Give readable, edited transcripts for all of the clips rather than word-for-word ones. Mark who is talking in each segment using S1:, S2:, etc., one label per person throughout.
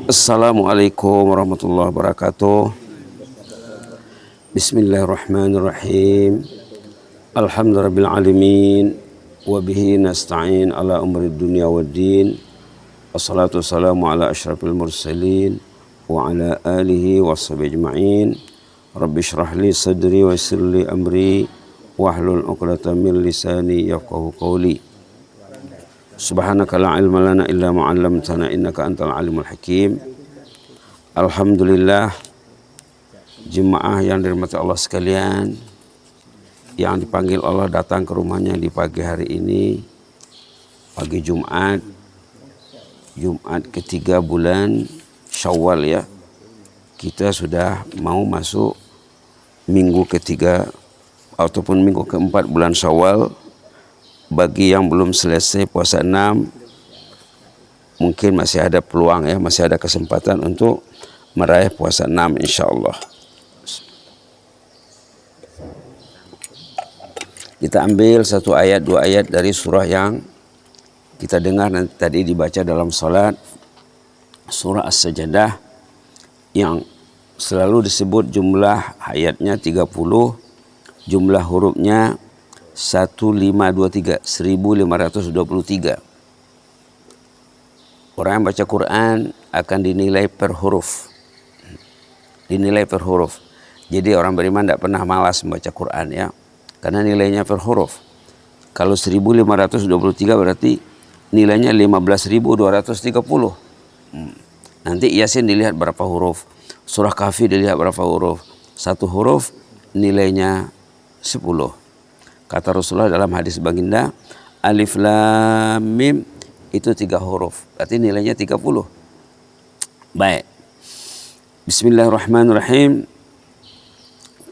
S1: Assalamualaikum warahmatullahi wabarakatuh. Bismillahirrahmanirrahim. Alhamdulillahirabbil alamin wa bihi nasta'in ala umri dunya waddin. Wassalatu wassalamu ala asyrafil mursalin wa ala alihi washabihi ajma'in. Rabbi shrah li sadri wa yassir li amri wahlul 'uqdatam min lisani yafqahu qawli. Subhanaka la ilma lana illa ma 'allamtana innaka antal alimul hakim. Alhamdulillah, jemaah yang dirahmati Allah sekalian, yang dipanggil Allah datang ke rumahnya di pagi hari ini, pagi Jumat ketiga bulan Syawal ya. Kita sudah mau masuk minggu ketiga ataupun minggu keempat bulan Syawal. Bagi yang belum selesai puasa 6, mungkin masih ada peluang ya, masih ada kesempatan untuk meraih puasa 6 insyaallah. Kita ambil satu ayat, dua ayat dari surah yang kita dengar nanti tadi dibaca dalam salat, surah As-Sajdah, yang selalu disebut jumlah ayatnya 30, jumlah hurufnya 1523. Orang yang baca Quran akan dinilai per huruf. Jadi orang beriman tidak pernah malas membaca Quran ya, karena nilainya per huruf. Kalau 1523 berarti nilainya 15.230. Nanti Yasin dilihat berapa huruf, surah Kahfi dilihat berapa huruf. Satu huruf nilainya 10. Kata Rasulullah dalam hadis baginda, Alif Lam Mim itu 3 huruf, berarti nilainya 30. Baik, Bismillahirrahmanirrahim.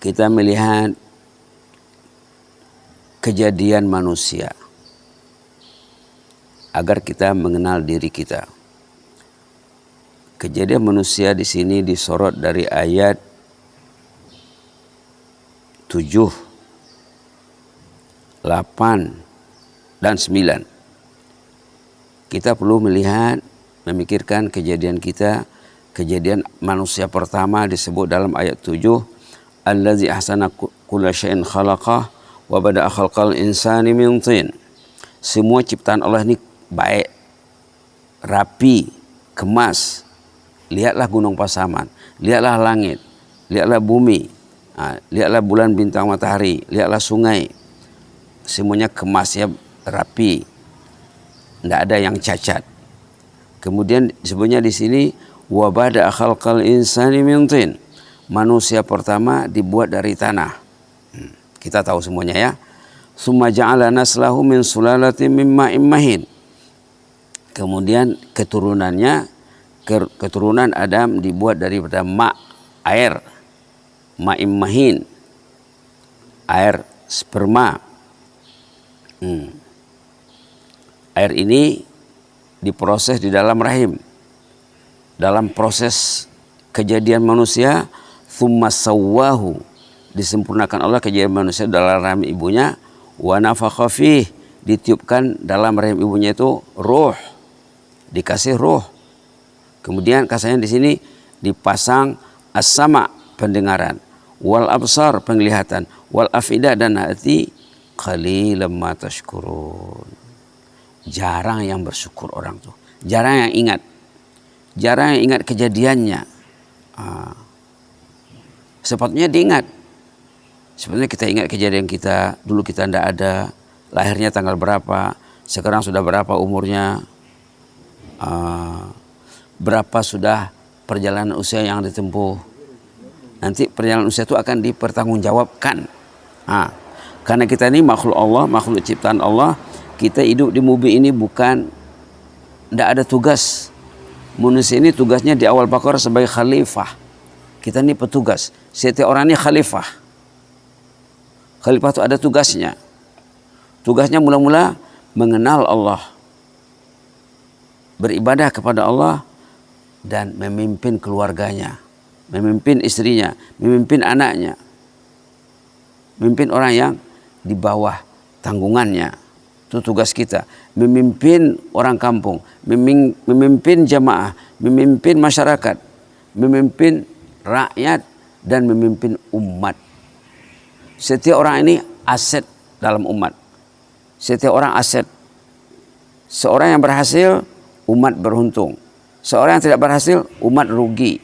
S1: Kita melihat kejadian manusia agar kita mengenal diri kita. Kejadian manusia di sini disorot dari ayat 7, 8 dan 9. Kita perlu melihat, memikirkan kejadian kita. Kejadian manusia pertama disebut dalam ayat 7, allazi ahsana kulla syai'in khalaqah wa bada'a khalqal insani min tin. Semua ciptaan Allah ini baik, rapi, kemas. Lihatlah gunung Pasaman, lihatlah langit, lihatlah bumi, lihatlah bulan, bintang, matahari, lihatlah sungai. Semuanya kemasnya rapi, tidak ada yang cacat. Kemudian disebutnya di sini wa bada'a khalqal insani min tin. Manusia pertama dibuat dari tanah. Kita tahu semuanya ya. Summa ja'ala naslahu min sulalatin min ma'in mahin. Kemudian keturunan Adam dibuat daripada air, ma'in mahin, air sperma. Air ini diproses di dalam rahim. Dalam proses kejadian manusia, thumma sawwahu, disempurnakan Allah kejadian manusia dalam rahim ibunya, wa nafakha fih, ditiupkan dalam rahim ibunya itu ruh, dikasih ruh. Kemudian kasihnya di sini dipasang as-sama, pendengaran, wal absar, penglihatan, wal afida, dan hati. Qalilan ma tashkurun. Jarang yang bersyukur orang tuh, jarang yang ingat kejadiannya. Sepatutnya diingat. Sebenarnya kita ingat kejadian kita dulu, kita tidak ada, lahirnya tanggal berapa, sekarang sudah berapa umurnya, berapa sudah perjalanan usia yang ditempuh. Nanti perjalanan usia itu akan dipertanggungjawabkan. Karena kita ini makhluk Allah, makhluk ciptaan Allah. Kita hidup di bumi ini bukan, tidak ada tugas. Manusia ini tugasnya di awal Baqarah sebagai khalifah. Kita ini petugas. Setiap orang ini khalifah. Khalifah itu ada tugasnya. Tugasnya mula-mula mengenal Allah, beribadah kepada Allah, dan memimpin keluarganya, memimpin istrinya, memimpin anaknya, memimpin orang yang di bawah tanggungannya. Itu tugas kita, memimpin orang kampung, memimpin jamaah, memimpin masyarakat, memimpin rakyat, dan memimpin umat. Setiap orang ini aset dalam umat. Setiap orang aset. Seorang yang berhasil, umat beruntung. Seorang yang tidak berhasil, umat rugi.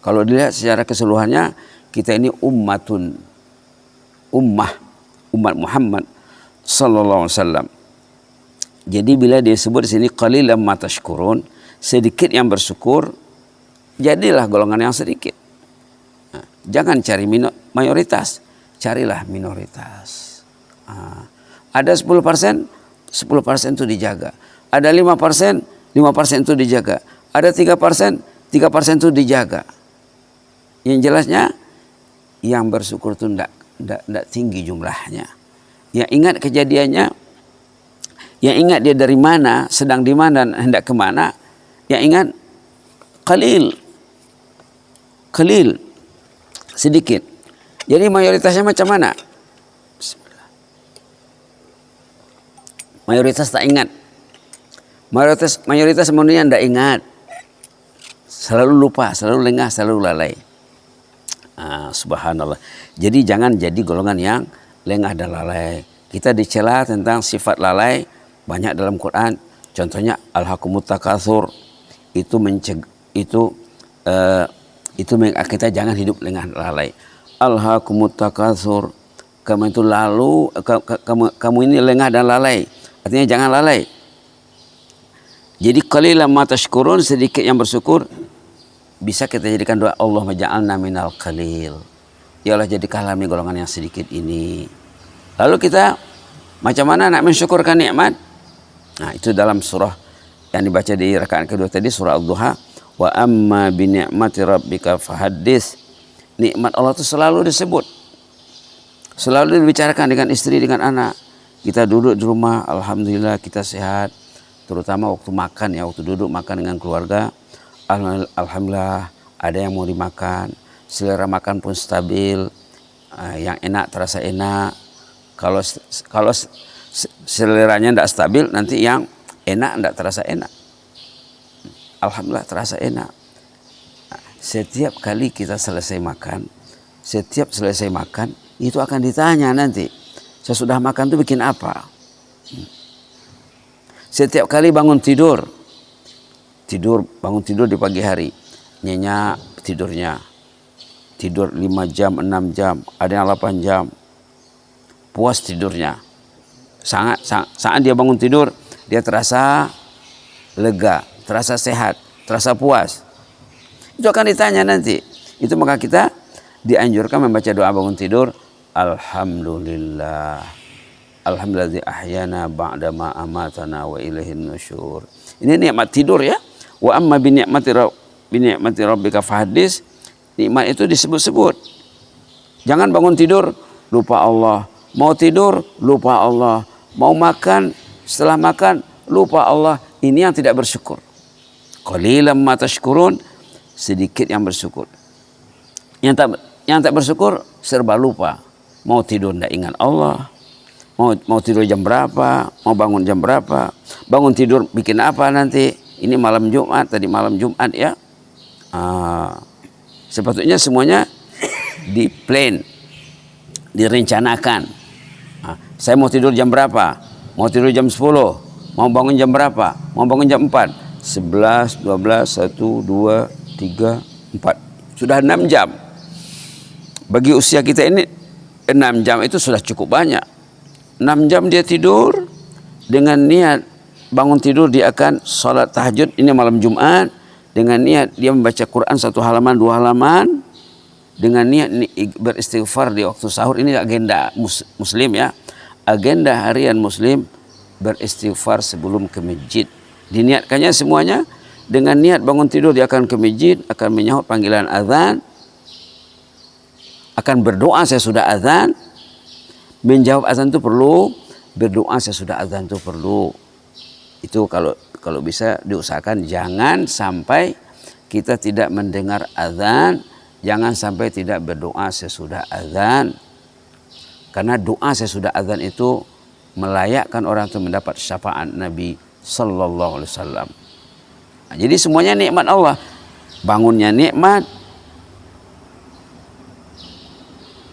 S1: Kalau dilihat secara keseluruhannya, kita ini umat Muhammad sallallahu alaihi wasallam. Jadi bila disebut di sini qalilan ma tashkurun, sedikit yang bersyukur, jadilah golongan yang sedikit. Nah, jangan cari mayoritas, carilah minoritas. Ada 10%, 10% itu dijaga. Ada 5%, 5% itu dijaga. Ada 3%, 3% itu dijaga. Yang jelasnya yang bersyukur itu tidak tinggi jumlahnya. Yang ingat kejadiannya, yang ingat dia dari mana, sedang di mana, dan hendak kemana. Yang ingat qalil, sedikit. Jadi mayoritasnya macam mana? Bismillah. Mayoritas tak ingat. Mayoritas manusia tidak ingat. Selalu lupa, selalu lengah, selalu lalai. Subhanallah. Jadi jangan jadi golongan yang lengah dan lalai. Kita dicela tentang sifat lalai banyak dalam Quran. Contohnya alhaqumut takatsur, itu kita jangan hidup lengah lalai. Alhaqumut takatsur, kamu itu kamu ini lengah dan lalai. Artinya jangan lalai. Jadi qalilan ma tashkurun, sedikit yang bersyukur. Bisa kita jadikan doa, Allahumma ja'alna minal qalil. Ya Allah, jadikanlah kami golongan yang sedikit ini. Lalu kita macam mana nak mensyukurkan nikmat? Nah, itu dalam surah yang dibaca di rakaat kedua tadi, surah Ad-Duha. Wa amma bi ni'mati rabbika fahaddits. Nikmat Allah itu selalu disebut. Selalu dibicarakan dengan istri, dengan anak. Kita duduk di rumah, alhamdulillah kita sehat. Terutama waktu makan ya, waktu duduk makan dengan keluarga. Alhamdulillah ada yang mau dimakan, selera makan pun stabil, yang enak terasa enak. Kalau seleranya tidak stabil, nanti yang enak tidak terasa enak. Alhamdulillah terasa enak. Setiap kali kita selesai makan, itu akan ditanya nanti, sesudah makan itu bikin apa? Setiap kali bangun tidur di pagi hari, nyenyak tidurnya, tidur 5 jam, 6 jam, ada yang 8 jam, puas tidurnya. Saat dia bangun tidur, dia terasa lega, terasa sehat, terasa puas. Itu akan ditanya nanti. Itu maka kita dianjurkan membaca doa bangun tidur, alhamdulillah, alhamdulillah ahyana ba'da ma amatana wa ilaihin nusyur. Ini nikmat tidur ya. Wa amma bi ni'mati rabbika fahaddits. Nikmat itu disebut-sebut. Jangan bangun tidur lupa Allah, mau tidur lupa Allah, mau makan setelah makan lupa Allah. Ini yang tidak bersyukur. Qalilan ma tashkurun, sedikit yang bersyukur. Yang tak bersyukur serba lupa. Mau tidur tidak ingat Allah, mau tidur jam berapa, mau bangun jam berapa, bangun tidur bikin apa nanti. Ini malam Jumat, tadi malam Jumat ya. Sepatutnya semuanya di-plan, direncanakan. Saya mau tidur jam berapa? Mau tidur jam 10. Mau bangun jam berapa? Mau bangun jam 4. 11, 12, 1, 2, 3, 4. Sudah 6 jam. Bagi usia kita ini 6 jam itu sudah cukup banyak. 6 jam dia tidur dengan niat bangun tidur dia akan sholat tahajud, ini malam Jumat, dengan niat dia membaca Quran 1 halaman 2 halaman, dengan niat beristighfar di waktu sahur. Ini agenda muslim ya, agenda harian muslim, beristighfar sebelum ke masjid. Diniatkannya semuanya dengan niat bangun tidur dia akan ke masjid, akan menyahut panggilan azan, akan berdoa sesudah azan. Menjawab azan itu perlu, berdoa sesudah azan itu perlu. Itu kalau bisa diusahakan jangan sampai kita tidak mendengar azan, jangan sampai tidak berdoa sesudah azan. Karena doa sesudah azan itu melayakkan orang itu mendapat syafaat Nabi sallallahu alaihi wasallam. Nah, jadi semuanya nikmat Allah. Bangunnya nikmat,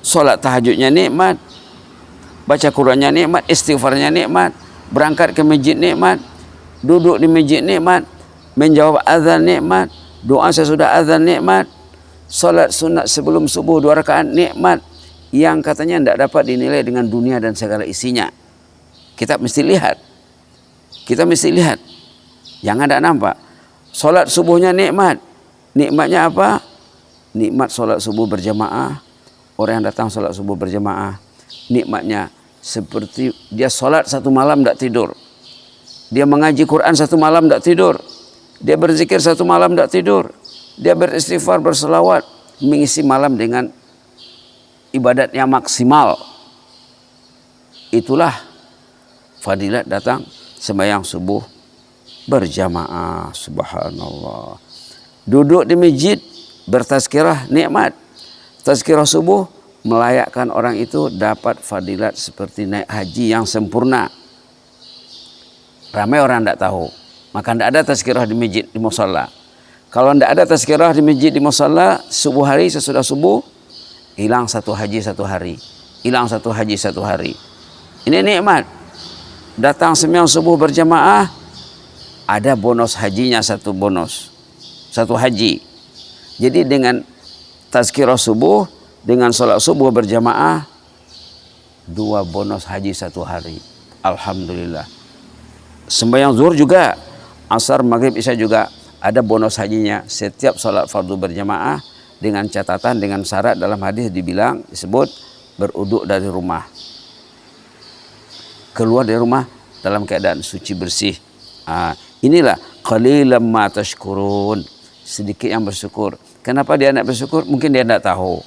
S1: sholat tahajudnya nikmat, baca Qur'annya nikmat, istighfarnya nikmat, berangkat ke masjid nikmat, duduk di masjid nikmat, menjawab azan nikmat, doa sesudah azan nikmat, sholat sunat sebelum subuh 2 rakaat nikmat, yang katanya tidak dapat dinilai dengan dunia dan segala isinya. Kita mesti lihat, jangan tidak nampak. Sholat subuhnya nikmat, nikmatnya apa? Nikmat sholat subuh berjamaah. Orang yang datang sholat subuh berjamaah, nikmatnya seperti dia sholat 1 malam tidak tidur, dia mengaji Quran 1 malam tidak tidur, dia berzikir 1 malam tidak tidur, dia beristighfar, berselawat, mengisi malam dengan ibadat yang maksimal. Itulah fadilat datang sembahyang subuh berjamaah. Subhanallah. Duduk di masjid bertazkirah nikmat. Tazkirah subuh melayakkan orang itu dapat fadilat seperti naik haji yang sempurna. Ramai orang tidak tahu, maka tidak ada tazkirah di masjid, di musalla. Kalau tidak ada tazkirah di masjid, di musalla, subuh hari sesudah subuh hilang 1 haji 1 hari, hilang 1 haji 1 hari. Ini nikmat. Datang sembahyang subuh berjamaah, ada bonus hajinya, 1 bonus, 1 haji. Jadi dengan tazkirah subuh, dengan sholat subuh berjamaah, 2 bonus haji 1 hari. Alhamdulillah. Sembahyang zuhur juga, asar, maghrib, isya juga ada bonus hajinya. Setiap sholat fardu berjamaah dengan catatan, dengan syarat dalam hadis disebut beruduk dari rumah. Keluar dari rumah dalam keadaan suci bersih. Inilah qalilan ma tashkurun, sedikit yang bersyukur. Kenapa dia tidak bersyukur? Mungkin dia tidak tahu.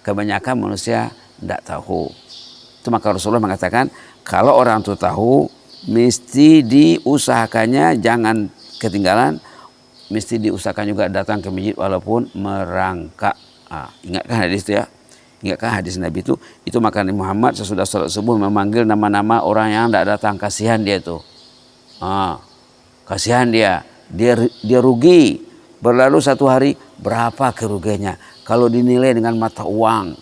S1: Kebanyakan manusia tidak tahu. Itu maka Rasulullah mengatakan, kalau orang itu tahu, mesti diusahakannya jangan ketinggalan, mesti diusahakan juga datang ke masjid walaupun merangkak. Ingatkan hadis itu ya. Ingatkan hadis Nabi itu maka Nabi Muhammad sesudah salat subuh memanggil nama-nama orang yang tidak datang. Kasihan dia itu. Kasihan dia rugi. Berlalu 1 hari, berapa kerugiannya? Kalau dinilai dengan mata uang,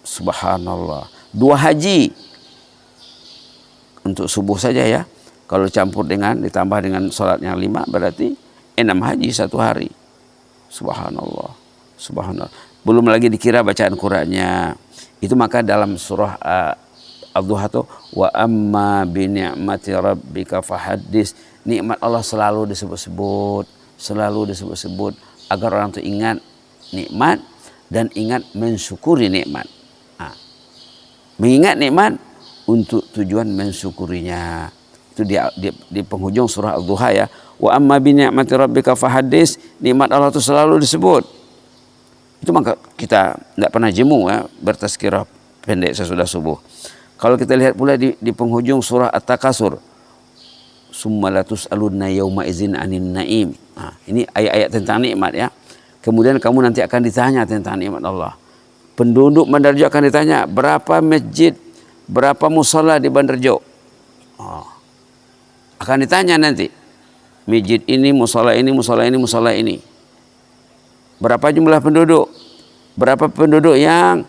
S1: subhanallah. 2 haji untuk subuh saja ya. Kalau campur ditambah dengan sholatnya 5, berarti 6 haji 1 hari. Subhanallah, subhanallah. Belum lagi dikira bacaan Qur'annya. Itu maka dalam surah Ad-Duha itu, wa amma bi ni'mati rabbika fahaddis. Nikmat Allah selalu disebut-sebut agar orang itu ingat nikmat dan ingat mensyukuri nikmat. Mengingat nikmat untuk tujuan mensyukurinya. Itu di penghujung surah Ad-Duha ya. Wa amma bi ni'mati rabbika fahaddis. Nikmat Allah itu selalu disebut. Itu maka kita tidak pernah jemu ya, bertazkirah pendek sesudah subuh. Kalau kita lihat pula di penghujung surah At-Takasur, summa latus'alunna yauma idzin 'anin na'im. Ini ayat-ayat tentang nikmat ya. Kemudian kamu nanti akan ditanya tentang nikmat Allah. Penduduk Bandarjo akan ditanya, berapa masjid, berapa musala di Bandarjo? Akan ditanya nanti. Masjid ini, musala ini, musala ini, musala ini. Berapa jumlah penduduk? Berapa penduduk yang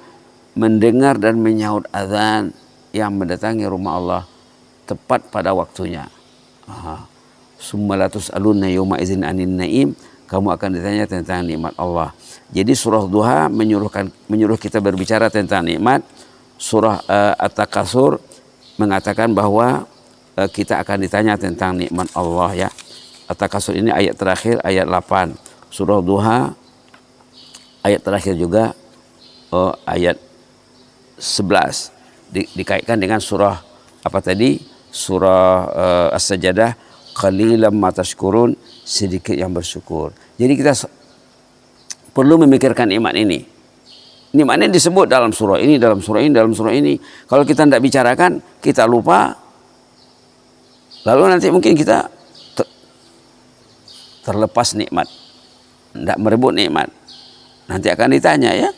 S1: mendengar dan menyaut azan, yang mendatangi rumah Allah tepat pada waktunya. Summa latus'alunna yauma idzin 'anin na'im. Kamu akan ditanya tentang nikmat Allah. Jadi surah Duha menyuruh kita berbicara tentang nikmat. Surah At-Takasur mengatakan bahwa kita akan ditanya tentang nikmat Allah ya. At-Takasur ini ayat terakhir, ayat 8. Surah Duha ayat terakhir juga ayat 11. Dikaitkan dengan surah apa tadi? Surah As-Sajdah, qalilan ma tashkurun, sedikit yang bersyukur. Jadi kita perlu memikirkan nikmat ini. Nikmat ini disebut dalam surah ini, dalam surah ini, dalam surah ini. Kalau kita tidak bicarakan, kita lupa. Lalu nanti mungkin kita terlepas nikmat, tidak merebut nikmat. Nanti akan ditanya ya.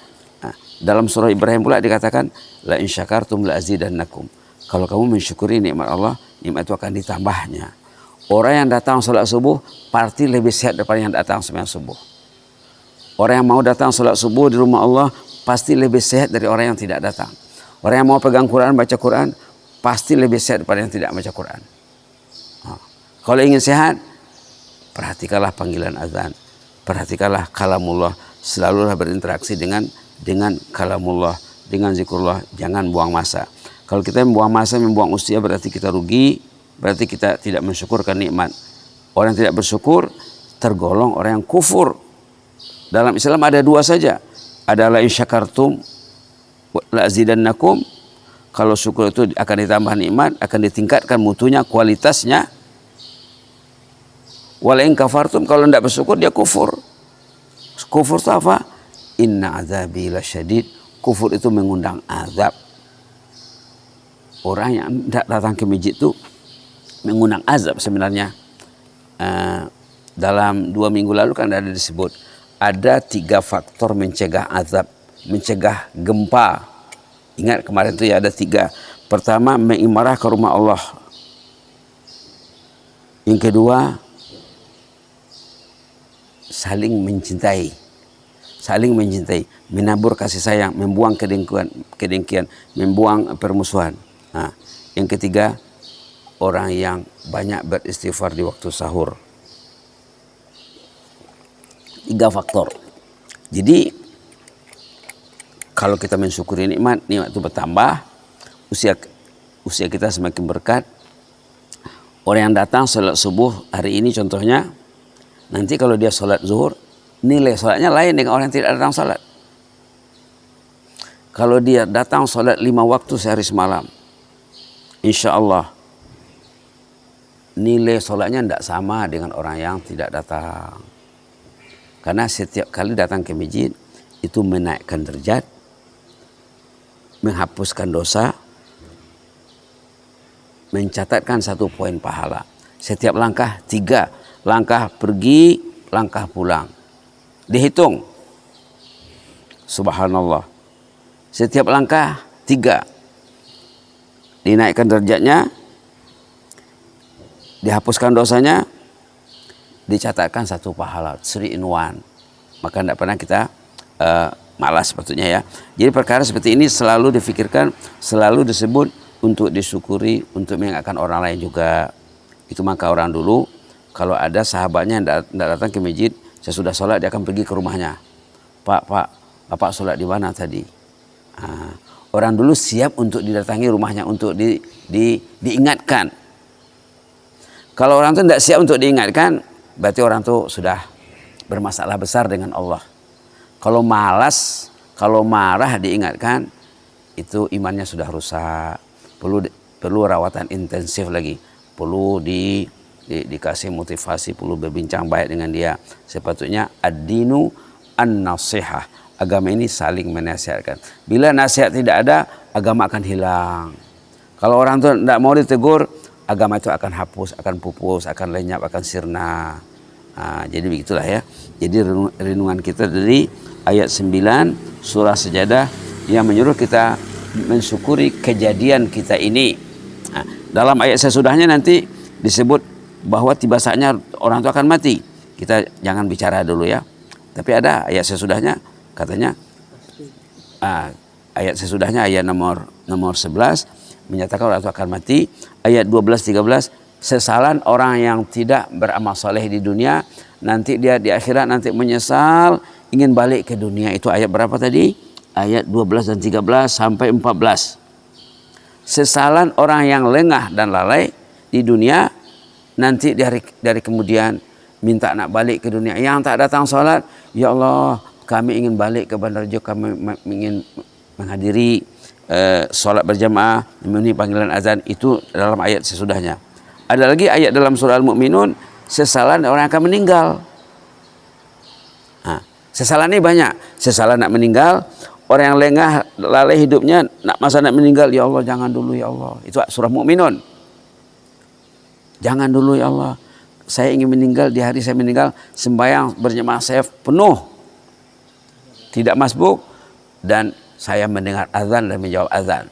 S1: Dalam surah Ibrahim pula dikatakan, la in syakartum la azidannakum. Kalau kamu mensyukuri nikmat Allah, nikmat itu akan ditambahnya. Orang yang datang sholat subuh pasti lebih sehat daripada yang datang sembahyang subuh. Orang yang mau datang sholat subuh di rumah Allah pasti lebih sehat dari orang yang tidak datang. Orang yang mau pegang Quran, baca Quran pasti lebih sehat daripada yang tidak baca Quran. Kalau ingin sehat, perhatikanlah panggilan azan, perhatikanlah kalamullah, selalulah berinteraksi dengan kalamullah, dengan zikrullah, jangan buang masa. Kalau kita membuang masa, membuang usia, berarti kita rugi, berarti kita tidak mensyukurkan nikmat. Orang yang tidak bersyukur tergolong orang yang kufur. Dalam Islam ada dua saja, ada la in syakartum la azidannakum. Kalau syukur itu akan ditambah nikmat, akan ditingkatkan mutunya, kualitasnya. Wala in kafartum, kalau tidak bersyukur dia kufur. Kufur itu apa? Inna azabi lasyadid. Kufur itu mengundang azab. Orang yang tidak datang ke masjid itu mengundang azab sebenarnya. Dalam 2 minggu lalu kan ada disebut ada 3 faktor mencegah azab, mencegah gempa. Ingat kemarin itu ya ada 3. Pertama, mengimarah ke rumah Allah. Yang kedua, saling mencintai, menabur kasih sayang, membuang kedengkian, membuang permusuhan. Nah, yang ketiga, orang yang banyak beristighfar di waktu sahur. 3 faktor. Jadi kalau kita mensyukuri nikmat itu bertambah, usia kita semakin berkat. Orang yang datang sholat subuh hari ini contohnya, nanti kalau dia sholat zuhur, nilai sholatnya lain dengan orang yang tidak datang sholat. Kalau dia datang sholat 5 waktu sehari semalam, insya Allah nilai sholatnya tidak sama dengan orang yang tidak datang. Karena setiap kali datang ke masjid itu menaikkan derajat, menghapuskan dosa, mencatatkan 1 poin pahala. Setiap langkah 3, langkah pergi, langkah pulang. Dihitung. Subhanallah. Setiap langkah 3. Dinaikkan derajatnya, dihapuskan dosanya, dicatatkan 1 pahala, 3 in 1. Maka tidak pernah kita malas sepatutnya ya. Jadi perkara seperti ini selalu difikirkan, selalu disebut untuk disyukuri, untuk mengingatkan orang lain juga. Itu maka orang dulu kalau ada sahabatnya yang tidak datang ke masjid, saya sudah sholat, dia akan pergi ke rumahnya. Pak, Bapak sholat di mana tadi? Orang dulu siap untuk didatangi rumahnya, untuk diingatkan. Kalau orang itu tidak siap untuk diingatkan, berarti orang itu sudah bermasalah besar dengan Allah. Kalau malas, kalau marah diingatkan, itu imannya sudah rusak. Perlu rawatan intensif lagi. Perlu dikasih motivasi, perlu berbincang baik dengan dia. Sepatutnya ad-dinu an-nasihah. Agama ini saling menasihatkan. Bila nasihat tidak ada, agama akan hilang. Kalau orang itu tidak mau ditegur, agama itu akan hapus, akan pupus, akan lenyap, akan sirna. Jadi begitulah ya. Jadi renungan kita dari ayat 9 surah Sajadah yang menyuruh kita mensyukuri kejadian kita ini. Dalam ayat sesudahnya nanti disebut bahwa tiba saatnya orang itu akan mati. Kita jangan bicara dulu ya. Tapi ada ayat sesudahnya katanya, ayat sesudahnya ayat nomor 11 menyatakan orang itu akan mati. Ayat 12-13, sesalan orang yang tidak beramal soleh di dunia, nanti dia di akhirat nanti menyesal, ingin balik ke dunia. Itu ayat berapa tadi? Ayat 12 dan 13 sampai 14. Sesalan orang yang lengah dan lalai di dunia, nanti dari kemudian minta nak balik ke dunia. Yang tak datang sholat, ya Allah, kami ingin balik ke Bandarjo, kami ingin menghadiri sholat berjamaah, memenuhi panggilan azan. Itu dalam ayat sesudahnya. Ada lagi ayat dalam surah Al-Mu'minun, sesalan orang akan meninggal. Sesalan ini banyak. Sesalan nak meninggal, orang yang lengah, lalai hidupnya, masa nak meninggal, ya Allah jangan dulu ya Allah. Itu surah Mu'minun. Jangan dulu ya Allah. Saya ingin meninggal, di hari saya meninggal, sembahyang berjamaah saya penuh. Tidak masbuk, dan saya mendengar azan dan menjawab azan.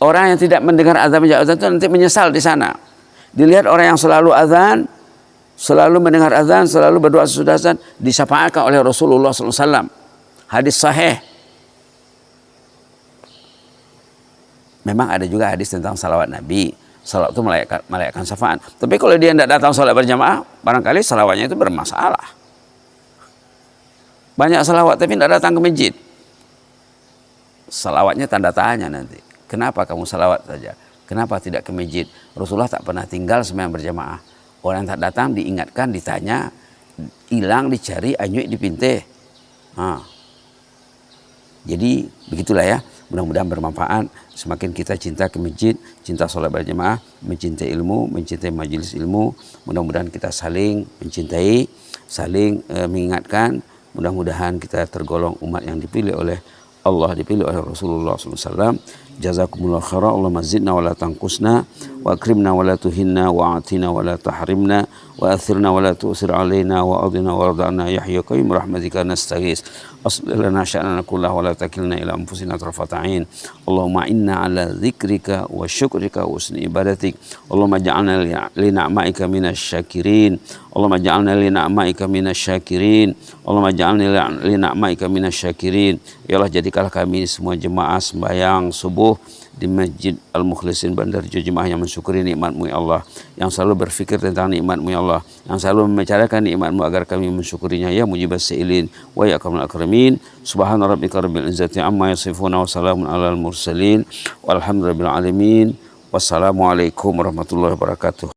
S1: Orang yang tidak mendengar azan itu nanti menyesal di sana. Dilihat orang yang selalu azan, selalu mendengar azan, selalu berdoa sesudah azan, disyafaatkan oleh Rasulullah SAW. Hadis sahih. Memang ada juga hadis tentang salawat Nabi. Salawat itu melayakkan syafaat. Tapi kalau dia tidak datang salat berjamaah, barangkali salawatnya itu bermasalah. Banyak salawat tapi tidak datang ke masjid. Salawatnya tanda tanya nanti. Kenapa kamu salawat saja? Kenapa tidak ke masjid? Rasulullah tak pernah tinggal sembahyang berjamaah. Orang yang tak datang diingatkan, ditanya, hilang, dicari, anyuik dipintih. Jadi begitulah ya. Mudah-mudahan bermanfaat. Semakin kita cinta ke masjid, cinta sholat berjamaah, mencintai ilmu, mencintai majelis ilmu. Mudah-mudahan kita saling mencintai, saling mengingatkan. Mudah-mudahan kita tergolong umat yang dipilih oleh Allah, dipilih oleh Rasulullah SAW. Jazakumullah khairan. Allahumma zidna wa la tanqusna, wa akrimna wa la tuhinna, wa atina wa la tahrimna, wa athirna wa la tu'sir alaina, wa adina wa rada'na yahya qayyum rahmatika nastaghis. Aslih lana sya'nana kullahu wa la takilna ila anfusina tarfata 'ain. Allahumma inna ala dzikrika wa syukrika wa husni ibadatik. Allahumma ja'alna li na'maika minasy syakirin. Allahumma ja'alna li na'maika minasy syakirin. Allahumma ja'alna li na'maika minasy syakirin. Ya Allah, jadikanlah kami semua jemaah sembahyang subuh di Masjid Al-Mukhlisin Bandarjo, jemaah yang mensyukuri nikmat-Mu ya Allah, yang selalu berfikir tentang nikmat-Mu ya Allah, yang selalu membicarakan nikmat-Mu agar kami mensyukurinya ya mujibas sa'ilin wa ya akramul akramin. Subhana rabbika rabbil izzati amma yasifuna wa salamun alal mursalin walhamdulillahi rabbil alamin. Wassalamualaikum warahmatullahi wabarakatuh.